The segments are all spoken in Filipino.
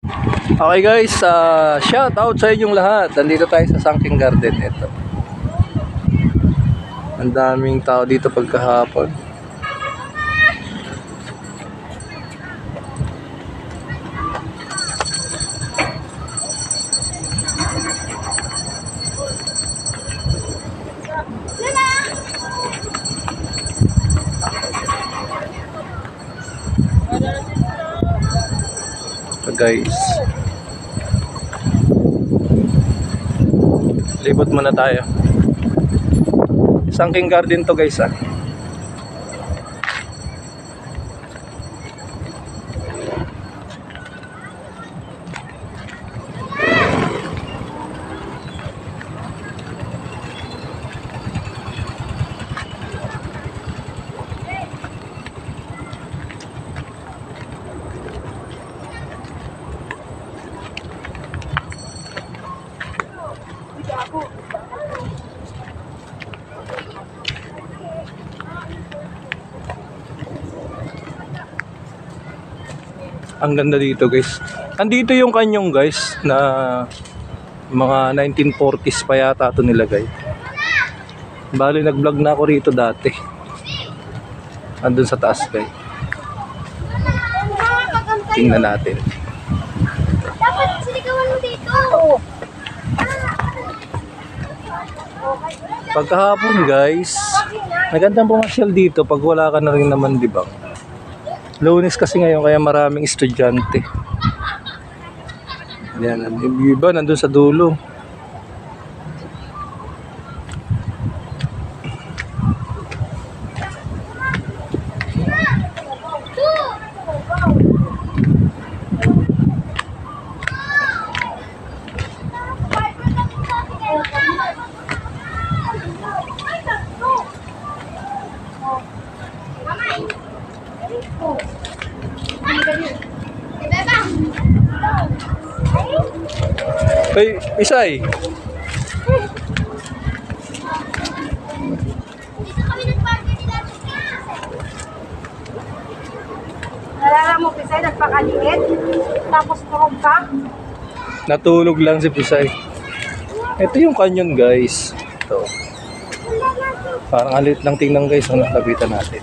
Okay guys, shout out sa inyong lahat. Nandito tayo sa Sangking Garden. Ito. Ang daming tao dito pagkahapon. So guys, libot muna tayo. Sangking Garden to guys . Ang ganda dito guys. Andito yung kanyong guys na mga 1940s pa yata ito nilagay. Bali nag-vlog na ako rito dati. Andun sa taas guys. Tingnan natin. Dapat sinigawan mo dito. Pagkahapon guys, magandang pumasyal dito pag wala ka na rin naman, di ba? Lunes kasi ngayon kaya maraming estudyante. Yan, yung iba nandun sa dulo. Hey, Isay. Dito kami nag-party nila. Nalala mo, Pisay, nagpakaliit. Tapos turog ka. Natulog lang si Pisay. Ito yung canyon guys. Ito. Parang alit lang tingnan guys. Ano, lapitan natin.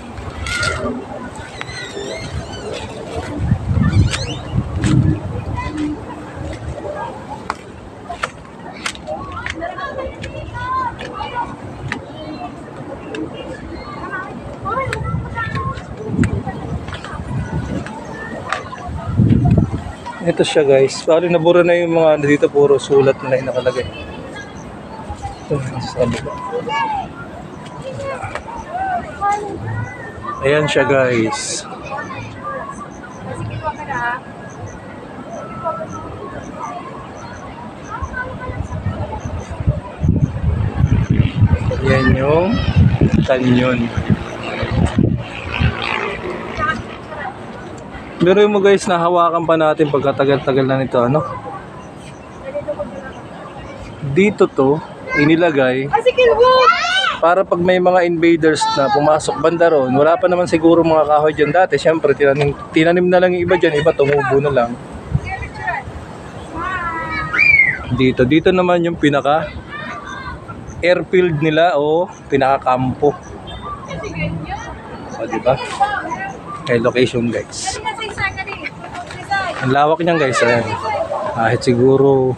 Ito siya guys. Parang nabura na yung mga dito, puro sulat na lang nakalagay. Ayan siya guys. Yan yung canyon. Pero mo guys, nahawakan pa natin pagkatagal-tagal na nito, ano? Dito to, inilagay para pag may mga invaders na pumasok banda ron, wala pa naman siguro mga kahoy dyan dati. Siyempre, tinanim na lang yung iba dyan, iba tumubo na lang. Dito naman yung pinaka airfield nila o pinaka-kampo. O, diba? Kay location guys. Ang lawak niyan guys, ayan. Kahit siguro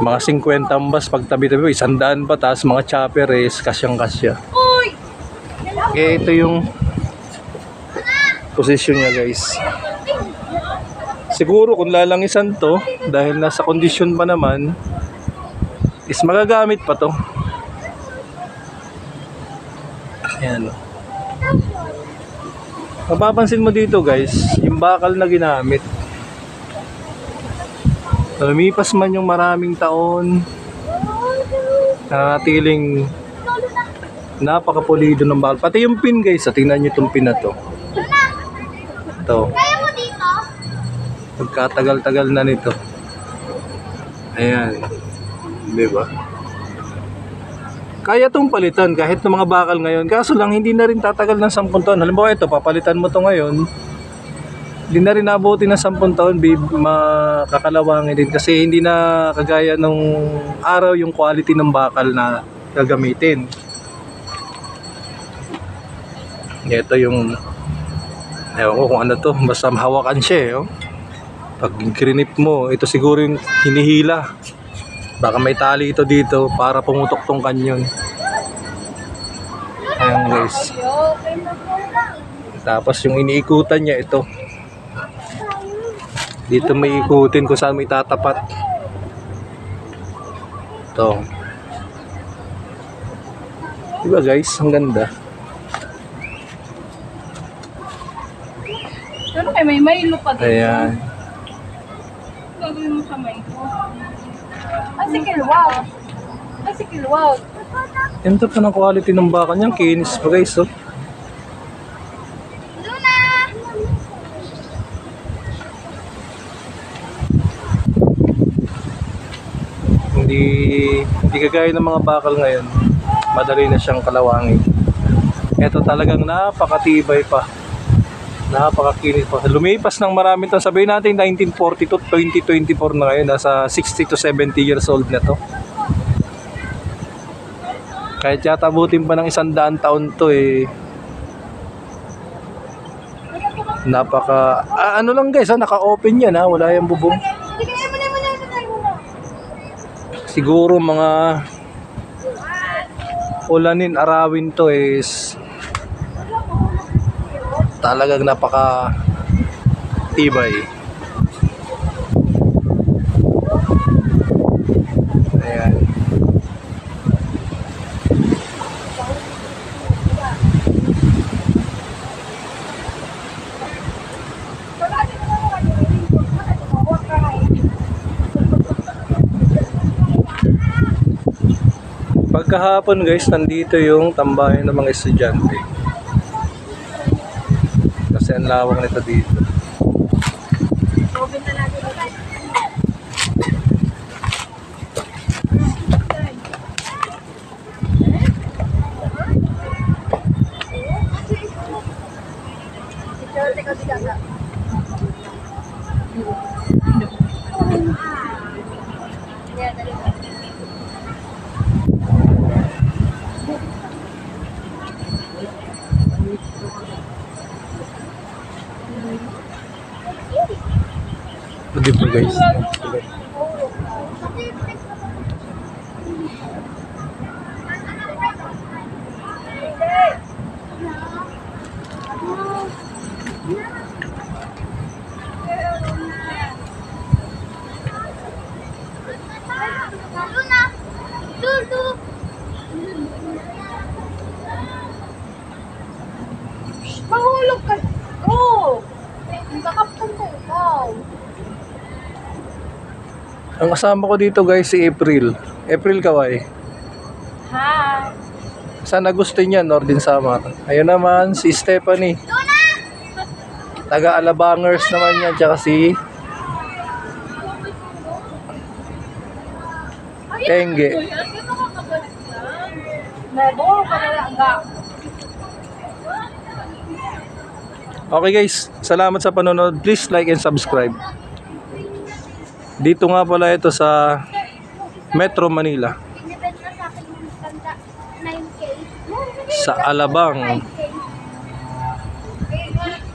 mga 50 ambas pagtabi-tabi, 100 pa, taas mga chopper is kasyang-kasya. Okay, ito yung posisyon niya guys. Siguro kung lalangisan to, dahil nasa kondisyon pa naman, is magagamit pa to. Ayan. Mapapansin mo dito guys, yung bakal na ginamit. Lumipas man yung maraming taon, natiling napakapulido ng bakal. Pati yung pin guys, tingnan nyo itong pin na to. Ito. Kaya mo dito? Pagkatagal-tagal na nito. Ayan. Diba? Kaya itong palitan kahit ng mga bakal ngayon. Kaso lang hindi na rin tatagal ng 10 taon. Halimbawa ito, papalitan mo to ngayon. Hindi na rin nabuti ng 10 taon, makakalawangin din kasi hindi na kagaya nung araw yung quality ng bakal na gagamitin. Ito yung, ewan ko kung ano to, basta mahawakan siya eh. Oh. Pag grinip mo, ito siguro yung hinihila. Baka may tali ito dito para pumutok tong kanyon. Ayan guys. Tapos yung iniikutan niya ito. Dito may ikutin kung saan may tatapat. Ito. Diba guys, ang ganda. Pero kay may lupa dito. Ayan. Gagawin mo sa may ko. Ay, si Kilwag. Ay, si Kilwag. Ganda pa ng quality ng baka niyan. Kinis pa guys. Oh. Luna! Hindi kagaya ng mga bakal ngayon. Madali na siyang kalawangin. Ito talagang napakatibay pa. Napakakinis pa. Lumipas ng marami ito. Sabihin natin 1940 to 2024 na ngayon. Nasa 60 to 70 years old na to. Kahit yata abutin pa ng 100 taon to eh. Napaka... ano lang guys, naka-open yan ha. Wala yung bubong. Siguro mga ulanin, arawin to is talagang napaka tibay. Ayan. Pagkahapon guys, nandito yung tambayan ng mga estudyante. Kasi ang lawak nito dito. Dito guys. Luna! Dudu! Mahulog ka. Oh! Nakaptan ko ikaw. Ang kasama ko dito guys si April. April Kaway. Hi. San Agustin yan, Northern Samar. Ayun naman si Stephanie. Taga Alabangers naman yan. Tsaka si Tenge. Naburo ka na lang ga. Okay guys, salamat sa panonood. Please like and subscribe. Dito nga pala ito sa Metro Manila. Pinibenta sa akin yung tanda 9K. Sa Alabang. 9K.